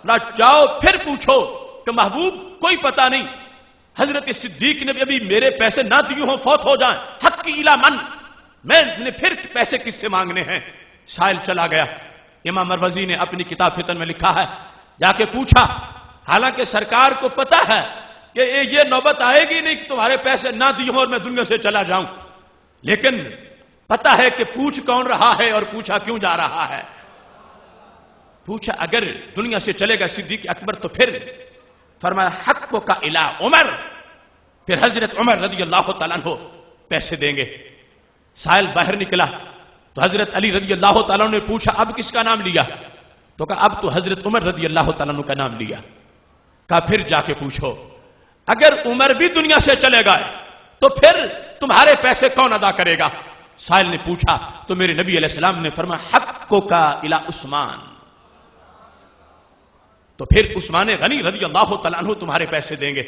نہ جاؤ پھر پوچھو کہ محبوب کوئی پتہ نہیں حضرت صدیق نے ابھی میرے پیسے نہ دیے ہوں، فوت ہو جائیں، حق کی الا من، میں نے پھر پیسے کس سے مانگنے ہیں؟ سائل چلا گیا۔ امام مروزی نے اپنی کتاب فتن میں لکھا ہے، جا کے پوچھا، حالانکہ سرکار کو پتا ہے کہ یہ نوبت آئے گی نہیں کہ تمہارے پیسے نہ دیے ہوں اور میں دنیا سے چلا جاؤں، لیکن پتا ہے کہ پوچھ کون رہا ہے اور پوچھا کیوں جا رہا ہے۔ پوچھا اگر دنیا سے چلے گا صدیق اکبر تو پھر فرمایا حق کو کا الا عمر، پھر حضرت عمر رضی اللہ تعالیٰ عنہ پیسے دیں گے۔ سائل باہر نکلا تو حضرت علی رضی اللہ تعالیٰ عنہ نے پوچھا اب کس کا نام لیا؟ تو کہا اب تو حضرت عمر رضی اللہ تعالیٰ عنہ کا نام لیا۔ کہا پھر جا کے پوچھو اگر عمر بھی دنیا سے چلے گئے تو پھر تمہارے پیسے کون ادا کرے گا؟ سائل نے پوچھا تو میرے نبی علیہ السلام نے فرمایا حق کو کا الا عثمان، تو پھر عثمان غنی رضی اللہ تعالیٰ عنہ تمہارے پیسے دیں گے۔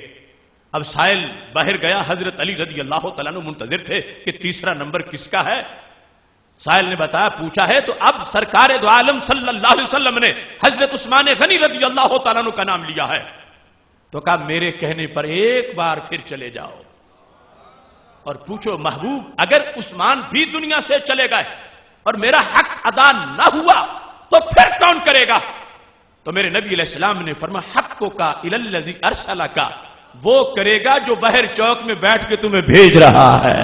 اب سائل باہر گیا، حضرت علی رضی اللہ تعالیٰ عنہ منتظر تھے کہ تیسرا نمبر کس کا ہے۔ سائل نے بتایا پوچھا ہے تو اب سرکار دو عالم صلی اللہ علیہ وسلم نے حضرت عثمان غنی رضی اللہ تعالیٰ عنہ کا نام لیا ہے۔ تو کہا میرے کہنے پر ایک بار پھر چلے جاؤ اور پوچھو محبوب اگر عثمان بھی دنیا سے چلے گئے اور میرا حق ادا نہ ہوا تو پھر کون کرے گا؟ تو میرے نبی علیہ السلام نے فرمایا حق کا الذی ارسلک، وہ کرے گا جو بحر چوک میں بیٹھ کے تمہیں بھیج رہا ہے۔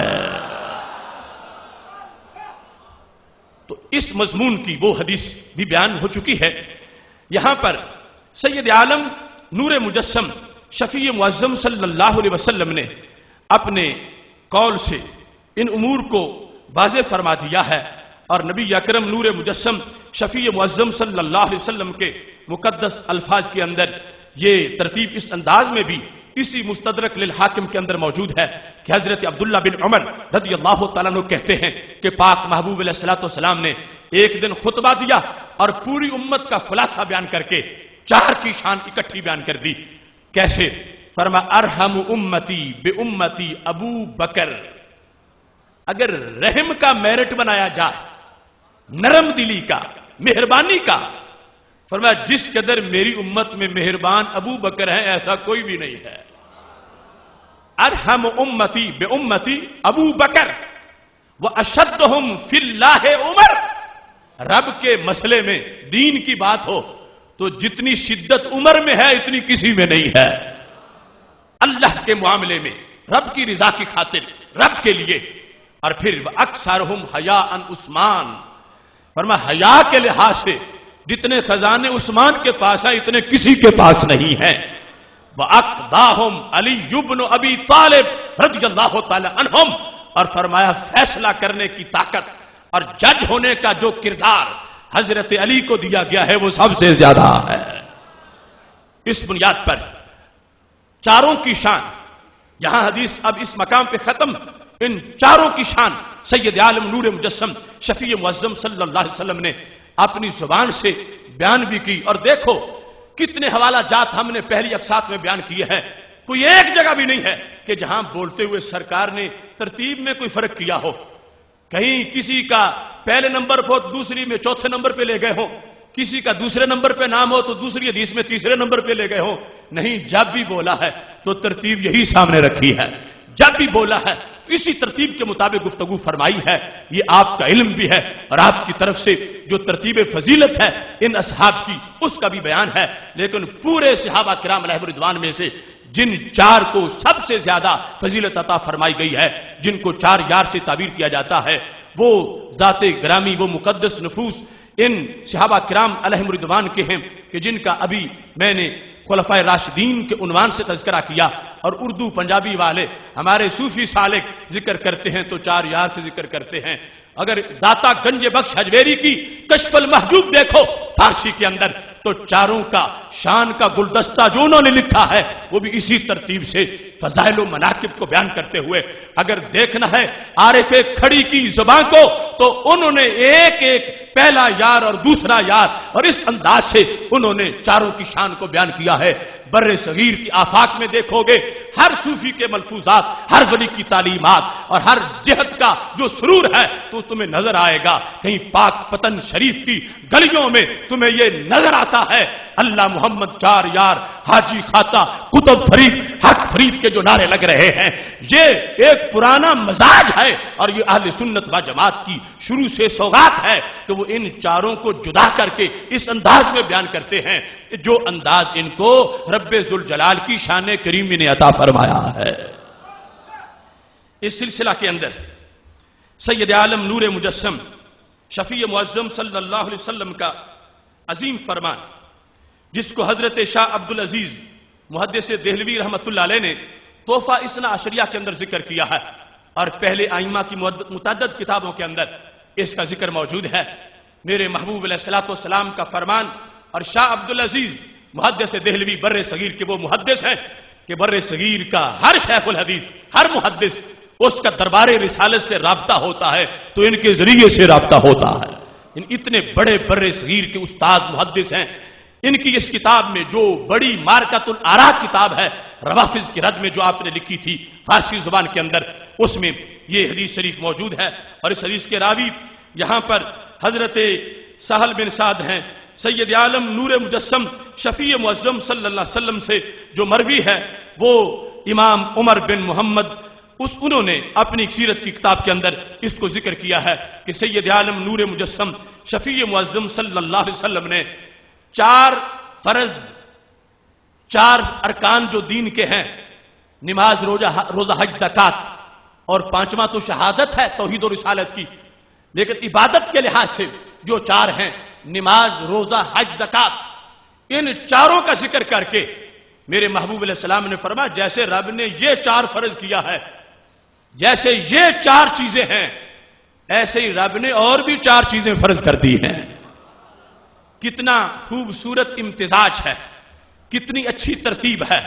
تو اس مضمون کی وہ حدیث بھی بیان ہو چکی ہے۔ یہاں پر سید عالم نور مجسم شفیع معظم صلی اللہ علیہ وسلم نے اپنے قول سے ان امور کو واضح فرما دیا ہے، اور نبی اکرم نور مجسم شفیع معظم صلی اللہ علیہ وسلم کے مقدس الفاظ کے اندر یہ ترتیب اس انداز میں بھی اسی مستدرک للحاکم کے اندر موجود ہے کہ حضرت عبداللہ بن عمر رضی اللہ تعالیٰ عنہ کہتے ہیں کہ پاک محبوب علیہ السلام نے ایک دن خطبہ دیا اور پوری امت کا خلاصہ بیان کر کے 4 کی شان اکٹھی بیان کر دی۔ کیسے؟ فرما ارحم امتی بے امتی ابو بکر، اگر رحم کا میرٹ بنایا جائے، نرم دلی کا، مہربانی کا، فرمایا جس قدر میری امت میں مہربان ابو بکر ہے ایسا کوئی بھی نہیں ہے۔ ارحم امتی بے امتی ابو بکر واشدہم فی اللہ عمر، رب کے مسئلے میں دین کی بات ہو تو جتنی شدت عمر میں ہے اتنی کسی میں نہیں ہے۔ اللہ کے معاملے میں رب کی رضا کی خاطر رب کے لیے، اور پھر اکثرہم حیاء عثمان، فرمایا حیا کے لحاظ سے جتنے خزانے عثمان کے پاس ہیں اتنے کسی کے پاس نہیں ہیں۔ وَأَقْضَاهُمْ عَلِيُّ بْنُ أَبِي طَالِبٍ رضی اللہ تعالی عنہم، اور فرمایا فیصلہ کرنے کی طاقت اور جج ہونے کا جو کردار حضرت علی کو دیا گیا ہے وہ سب سے زیادہ ہے۔ اس بنیاد پر 4 کی شان، یہاں حدیث اب اس مقام پہ ختم، ان 4 کی شان سید عالم نور مجسم شفیع معظم صلی اللہ علیہ وسلم نے اپنی زبان سے بیان بھی کی، اور دیکھو کتنے حوالہ جات ہم نے پہلی اقساط میں بیان کیے ہیں، کوئی ایک جگہ بھی نہیں ہے کہ جہاں بولتے ہوئے سرکار نے ترتیب میں کوئی فرق کیا ہو، کہیں کسی کا پہلے نمبر پر دوسری میں چوتھے نمبر پہ لے گئے ہو، کسی کا دوسرے نمبر پہ نام ہو تو دوسری حدیث میں تیسرے نمبر پہ لے گئے ہو، نہیں، جب بھی بولا ہے تو ترتیب یہی سامنے رکھی ہے، جب بھی بولا ہے اسی ترتیب کے مطابق گفتگو فرمائی ہے۔ یہ آپ کا علم بھی ہے اور آپ کی طرف سے جو ترتیب فضیلت ہے ان اصحاب کی اس کا بھی بیان ہے، لیکن پورے صحابہ کرام علیہم رضوان میں سے جن 4 کو سب سے زیادہ فضیلت عطا فرمائی گئی ہے، جن کو 4 یار سے تعبیر کیا جاتا ہے، وہ ذات گرامی، وہ مقدس نفوس ان صحابہ کرام علیہم رضوان کے ہیں کہ جن کا ابھی میں نے خلفائے راشدین کے عنوان سے تذکرہ کیا، اور اردو پنجابی والے ہمارے صوفی سالک ذکر کرتے ہیں تو 4 یار سے ذکر کرتے ہیں۔ اگر داتا گنج بخش حجویری کی کشف المحجوب دیکھو فارسی کے اندر تو 4 کا شان کا گلدستہ جو انہوں نے لکھا ہے وہ بھی اسی ترتیب سے فضائل و مناقب کو بیان کرتے ہوئے، اگر دیکھنا ہے عارف کھڑی کی زبان کو تو انہوں نے ایک ایک پہلا یار اور دوسرا یار، اور اس انداز سے انہوں نے 4 کی شان کو بیان کیا ہے۔ بر صغیر کی آفاق میں دیکھو گے ہر صوفی کے ملفوظات، ہر ولی کی تعلیمات اور ہر جہت کا جو سرور ہے تو تمہیں نظر آئے گا، کہیں پاک پتن شریف کی گلیوں میں تمہیں یہ نظر آتا ہے اللہ محمد 4 یار، حاجی خاطا، کتب فرید، حق فرید کے جو نعرے لگ رہے ہیں، یہ ایک پرانا مزاج ہے، اور یہ اہل سنت و جماعت کی شروع سے سوغات ہے کہ وہ ان 4 کو جدا کر کے اس انداز میں بیان کرتے ہیں جو انداز ان کو رب ذوالجلال کی شان کریمی نے عطا فرمایا ہے۔ اس سلسلہ کے اندر سید عالم نور مجسم شفیع معظم صلی اللہ علیہ وسلم کا عظیم فرمان، جس کو حضرت شاہ عبدالعزیز محدث دہلوی رحمۃ اللہ علیہ نے تحفہ اثنا عشریہ کے اندر ذکر کیا ہے، اور پہلے ائمہ کی متعدد کتابوں کے اندر اس کا ذکر موجود ہے۔ میرے محبوب علیہ الصلوۃ والسلام کا فرمان، اور شاہ عبدالعزیز محدث دہلوی بر صغیر کے وہ محدث ہیں کہ بر صغیر کا ہر شیخ الحدیث، ہر محدث اس کا دربار رسالت سے رابطہ ہوتا ہے تو ان کے ذریعے سے رابطہ ہوتا ہے۔ ان اتنے بڑے بر صغیر کے استاد محدث ہیں، ان کی اس کتاب میں جو بڑی مارکۃ الآراء کتاب ہے روافض کی رد میں جو آپ نے لکھی تھی فارسی زبان کے اندر، اس میں یہ حدیث شریف موجود ہے، اور اس حدیث کے راوی یہاں پر حضرت سہل بن سعد ہیں، سید عالم نور مجسم شفیع معظم صلی اللہ علیہ وسلم سے جو مروی ہے وہ امام عمر بن محمد انہوں نے اپنی سیرت کی کتاب کے اندر اس کو ذکر کیا ہے کہ سید عالم نور مجسم شفیع معظم صلی اللہ علیہ وسلم نے چار ارکان جو دین کے ہیں، نماز، روزہ، حج، زکات، اور پانچواں تو شہادت ہے توحید و رسالت کی، لیکن عبادت کے لحاظ سے جو چار ہیں، نماز، روزہ، حج، زکات، ان چاروں کا ذکر کر کے میرے محبوب علیہ السلام نے فرمایا جیسے رب نے یہ چار فرض کیا ہے، جیسے یہ چار چیزیں ہیں، ایسے ہی رب نے اور بھی چار چیزیں فرض کر دی ہیں۔ کتنا خوبصورت امتزاج ہے، کتنی اچھی ترتیب ہے،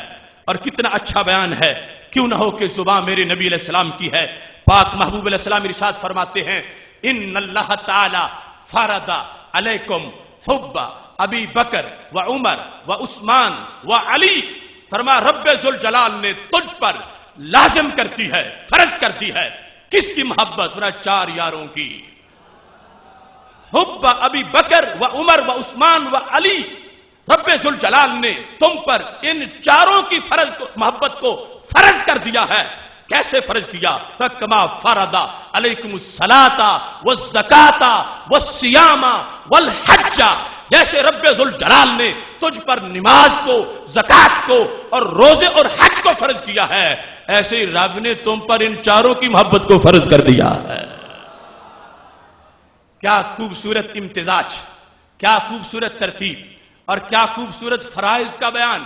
اور کتنا اچھا بیان ہے، کیوں نہ ہو کہ زبان میرے نبی علیہ السلام کی ہے۔ پاک محبوب علیہ السلام ارشاد فرماتے ہیں ان اللہ تعالی فرض علیکم حب ابی بکر و عمر و عثمان و علی، فرمایا رب ذوالجلال نے تجھ پر لازم کرتی ہے، فرض کرتی ہے، کس کی محبت؟ فرمایا چار یاروں کی، حب ابی بکر و عمر و عثمان و علی، رب ذوالجلال نے تم پر ان چاروں کی محبت کو فرض کر دیا ہے۔ کیسے فرض کیا؟ کما فرض علیکم الصلاۃ والزکاۃ والصیام والحج، جیسے رب ذوالجلال نے تجھ پر نماز کو، زکات کو اور روزے اور حج کو فرض کیا ہے، ایسے ہی رب نے تم پر ان چاروں کی محبت کو فرض کر دیا ہے۔ کیا خوبصورت امتزاج، کیا خوبصورت ترتیب، اور کیا خوبصورت فرائض کا بیان۔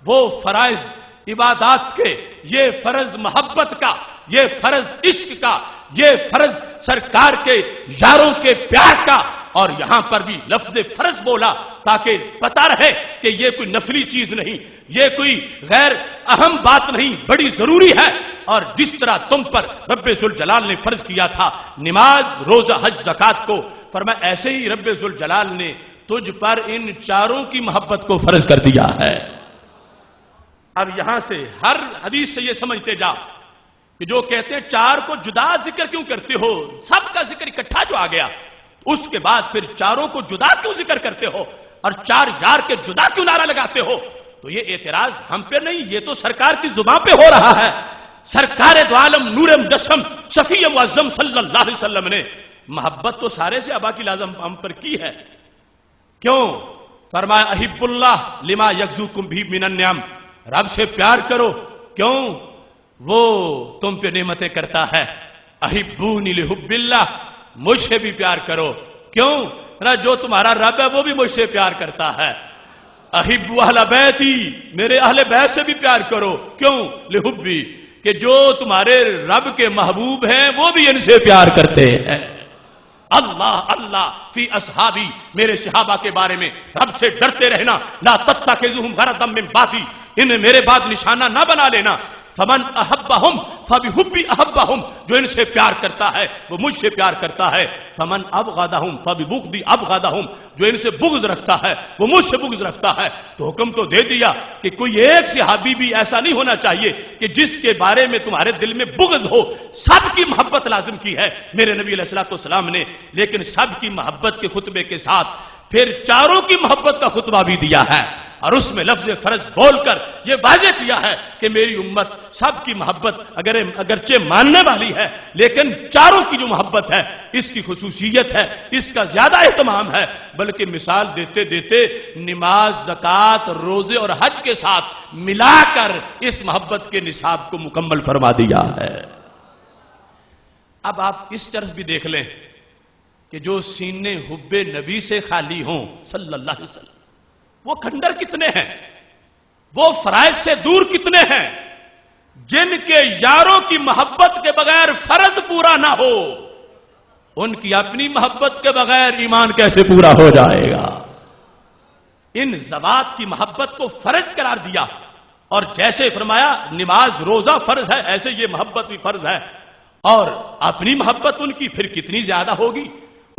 وہ فرائض عبادات کے، یہ فرض محبت کا، یہ فرض عشق کا، یہ فرض سرکار کے یاروں کے پیار کا، اور یہاں پر بھی لفظ فرض بولا تاکہ پتا رہے کہ یہ کوئی نفلی چیز نہیں، یہ کوئی غیر اہم بات نہیں، بڑی ضروری ہے۔ اور جس طرح تم پر رب ذوالجلال نے فرض کیا تھا نماز، روزہ، حج، زکات کو، فرمایا ایسے ہی رب ذوالجلال نے تجھ پر ان چاروں کی محبت کو فرض کر دیا ہے۔ اب یہاں سے ہر حدیث سے یہ سمجھتے جا کہ جو کہتے ہیں چار کو جدا ذکر کیوں کرتے ہو، سب کا ذکر اکٹھا جو آ گیا، اس کے بعد پھر چاروں کو جدا کیوں ذکر کرتے ہو اور چار یار کے جدا کیوں نعرہ لگاتے ہو؟ تو یہ اعتراض ہم پہ نہیں، یہ تو سرکار کی زبان پہ ہو رہا ہے۔ سرکار دو عالم نور مجسم شفیع معظم صلی اللہ علیہ وسلم نے محبت تو سارے سے ابا کی لازم ہم پر کی ہے۔ کیوں؟ فرمایا احب اللہ لما یغزوکم بھی من النعم، رب سے پیار کرو، کیوں؟ وہ تم پہ نعمتیں کرتا ہے۔ احبونی لحب اللہ، مجھ سے بھی پیار کرو، کیوں؟ جو تمہارا رب ہے وہ بھی مجھ سے پیار کرتا ہے۔ احب اہل بیتی، میرے اہل بیت سے بھی پیار کرو، کیوں؟ لحبی، کہ جو تمہارے رب کے محبوب ہیں وہ بھی ان سے پیار کرتے ہیں۔ اللہ اللہ فی اصحابی، میرے صحابہ کے بارے میں رب سے ڈرتے رہنا۔ لا تتخذوہم غرضا من بعدی، انہیں میرے بعد نشانہ نہ بنا لینا۔ فمن احبہم فبحبی احبہم، جو ان سے پیار کرتا ہے وہ مجھ سے پیار کرتا ہے۔ فمن ابغضہم فببغضی ابغضہم، جو ان سے بغض رکھتا ہے وہ مجھ سے بغض رکھتا ہے۔ تو حکم تو دے دیا کہ کوئی ایک صحابی بھی ایسا نہیں ہونا چاہیے کہ جس کے بارے میں تمہارے دل میں بغض ہو۔ سب کی محبت لازم کی ہے میرے نبی علیہ الصلوۃ والسلام نے، لیکن سب کی محبت کے خطبے کے ساتھ پھر چاروں کی محبت کا خطبہ بھی دیا ہے، اور اس میں لفظ فرض بول کر یہ واضح کیا ہے کہ میری امت سب کی محبت اگرچہ ماننے والی ہے، لیکن چاروں کی جو محبت ہے اس کی خصوصیت ہے، اس کا زیادہ اہتمام ہے، بلکہ مثال دیتے دیتے نماز، زکات، روزے اور حج کے ساتھ ملا کر اس محبت کے نصاب کو مکمل فرما دیا ہے۔ اب آپ اس طرف بھی دیکھ لیں کہ جو سینے حب نبی سے خالی ہوں صلی اللہ علیہ وسلم، وہ کھنڈر کتنے ہیں، وہ فرائض سے دور کتنے ہیں، جن کے یاروں کی محبت کے بغیر فرض پورا نہ ہو، ان کی اپنی محبت کے بغیر ایمان کیسے پورا ہو جائے گا؟ ان ذوات کی محبت کو فرض قرار دیا، اور جیسے فرمایا نماز، روزہ فرض ہے، ایسے یہ محبت بھی فرض ہے، اور اپنی محبت ان کی پھر کتنی زیادہ ہوگی۔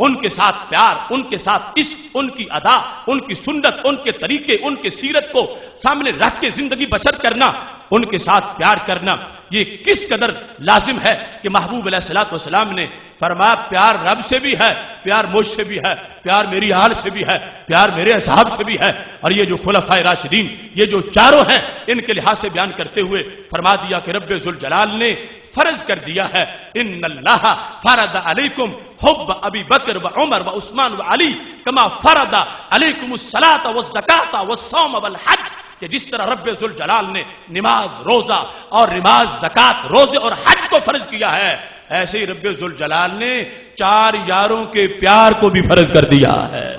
ان کے ساتھ پیار، ان کے ساتھ عشق، ان کی ادا، ان کی سنت، ان کے طریقے، ان کی سیرت کو سامنے رکھ کے زندگی بسر کرنا، ان کے ساتھ پیار کرنا، یہ کس قدر لازم ہے کہ محبوب علیہ الصلوۃ والسلام نے فرمایا پیار رب سے بھی ہے، پیار مجھ سے بھی ہے، پیار میری آل سے بھی ہے، پیار میرے اصحاب سے بھی ہے، اور یہ جو خلفائے راشدین یہ جو چاروں ہیں ان کے لحاظ سے بیان کرتے ہوئے فرما دیا کہ رب ذوالجلال نے فرض کر دیا ہے ان اللہ فرض علیکم حب ابی بکر و عمر و عثمان و علی کما فرض علیکم الصلاۃ والزکاۃ والصوم والحج، کہ جس طرح رب ذوالجلال نے نماز، روزہ اور نماز، زکات، روزے اور حج کو فرض کیا ہے، ایسے ہی رب ذوالجلال نے چار یاروں کے پیار کو بھی فرض کر دیا ہے۔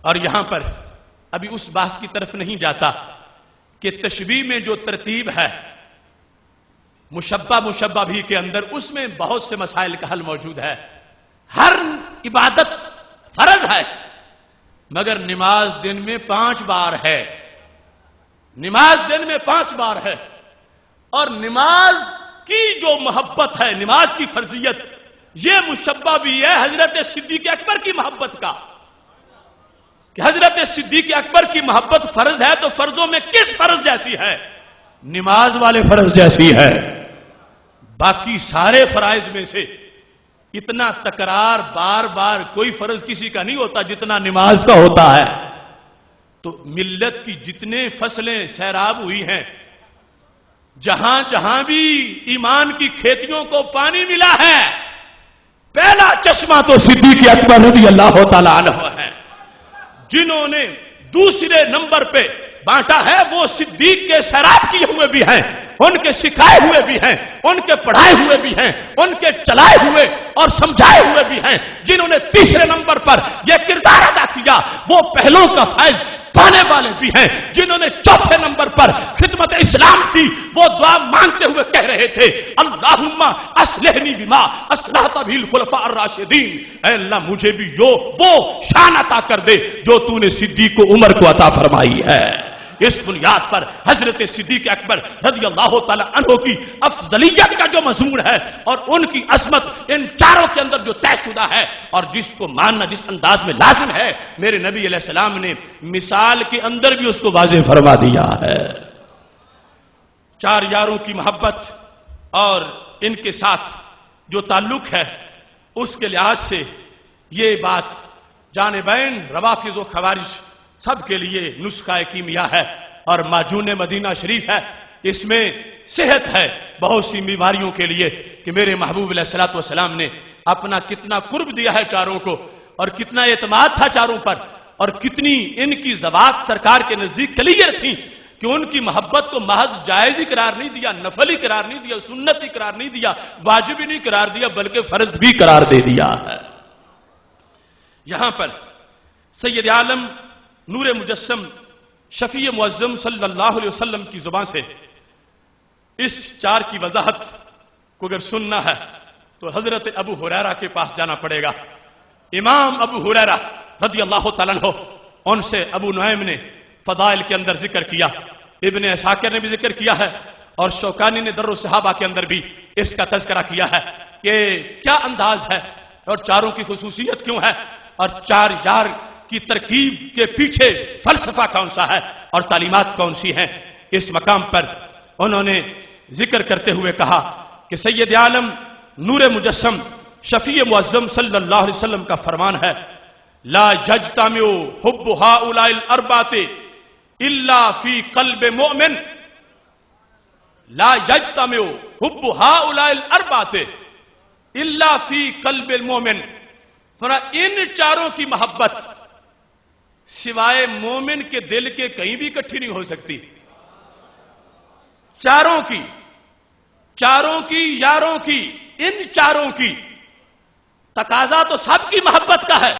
اور یہاں پر ابھی اس بحث کی طرف نہیں جاتا کہ تشبیہ میں جو ترتیب ہے مشبہ مشبہ بھی کے اندر، اس میں بہت سے مسائل کا حل موجود ہے۔ ہر عبادت فرض ہے، مگر نماز دن میں 5 بار ہے، نماز دن میں 5 بار ہے، اور نماز کی جو محبت ہے، نماز کی فرضیت، یہ مشبہ بھی ہے حضرت صدیق اکبر کی محبت کا، کہ حضرت صدیق اکبر کی محبت فرض ہے تو فرضوں میں کس فرض جیسی ہے؟ نماز والے فرض جیسی ہے۔ باقی سارے فرائض میں سے اتنا تکرار بار بار کوئی فرض کسی کا نہیں ہوتا جتنا نماز کا ہوتا ہے۔ تو ملت کی جتنے فصلیں سیراب ہوئی ہیں، جہاں جہاں بھی ایمان کی کھیتیوں کو پانی ملا ہے، پہلا چشمہ تو صدیق اکبر رضی اللہ تعالی عنہ ہے۔ جنہوں نے دوسرے نمبر پہ بانٹا ہے وہ صدیق کے سیراب کیے ہوئے بھی ہیں، ان کے سکھائے ہوئے بھی ہیں، ان کے پڑھائے ہوئے بھی ہیں، ان کے چلائے ہوئے اور سمجھائے ہوئے بھی ہیں۔ جنہوں نے تیسرے نمبر پر یہ کردار ادا کیا وہ پہلوں کا فیض پانے والے بھی ہیں۔ جنہوں نے چوتھے نمبر پر خدمت اسلام کی وہ دعا مانگتے ہوئے کہہ رہے تھے اللہم اصلحنی بما اصلحت به الخلفاء الراشدین، اے اللہ مجھے بھی وہ شان عطا کر دے جو تو نے صدیق و عمر کو عطا فرمائی ہے۔ اس بنیاد پر حضرت صدیق اکبر رضی اللہ تعالی عنہ کی افضلیت کا جو مضمون ہے اور ان کی عظمت ان چاروں کے اندر جو طے شدہ ہے اور جس کو ماننا جس انداز میں لازم ہے، میرے نبی علیہ السلام نے مثال کے اندر بھی اس کو واضح فرما دیا ہے۔ چار یاروں کی محبت اور ان کے ساتھ جو تعلق ہے اس کے لحاظ سے یہ بات جانبین روافض و خوارج سب کے لیے نسخہ کیمیا ہے اور معجون مدینہ شریف ہے۔ اس میں صحت ہے بہت سی بیماریوں کے لیے کہ میرے محبوب علیہ الصلوۃ والسلام نے اپنا کتنا قرب دیا ہے چاروں کو، اور کتنا اعتماد تھا چاروں پر، اور کتنی ان کی ذوات سرکار کے نزدیک کلیئر تھیں کہ ان کی محبت کو محض جائز ہی قرار نہیں دیا، نفل ہی قرار نہیں دیا، سنت ہی قرار نہیں دیا، واجب ہی نہیں قرار دیا، بلکہ فرض بھی قرار دے دیا ہے۔ یہاں پر سید عالم نور مجسم شفیع معظم صلی اللہ علیہ وسلم کی زبان سے اس چار کی وضاحت کو اگر سننا ہے تو حضرت ابو ہریرہ کے پاس جانا پڑے گا۔ امام ابو ہریرہ رضی اللہ تعالیٰ عنہ، ان سے ابو نعیم نے فضائل کے اندر ذکر کیا، ابن عساکر نے بھی ذکر کیا ہے، اور شوکانی نے در الصحابہ کے اندر بھی اس کا تذکرہ کیا ہے کہ کیا انداز ہے اور چاروں کی خصوصیت کیوں ہے، اور چار یار کی ترکیب کے پیچھے فلسفہ کون سا ہے اور تعلیمات کون سی ہیں۔ اس مقام پر انہوں نے ذکر کرتے ہوئے کہا کہ سید عالم نور مجسم شفیع معظم صلی اللہ علیہ وسلم کا فرمان ہے لا یجتمع حب هؤلاء الاربعۃ الا فی قلب مؤمن، لا یجتمع حب هؤلاء الاربعۃ الا فی قلب المؤمن، ان چاروں کی محبت سوائے مومن کے دل کے کہیں بھی اکٹھی نہیں ہو سکتی۔ چاروں کی یاروں کی ان چاروں کی تقاضا تو سب کی محبت کا ہے۔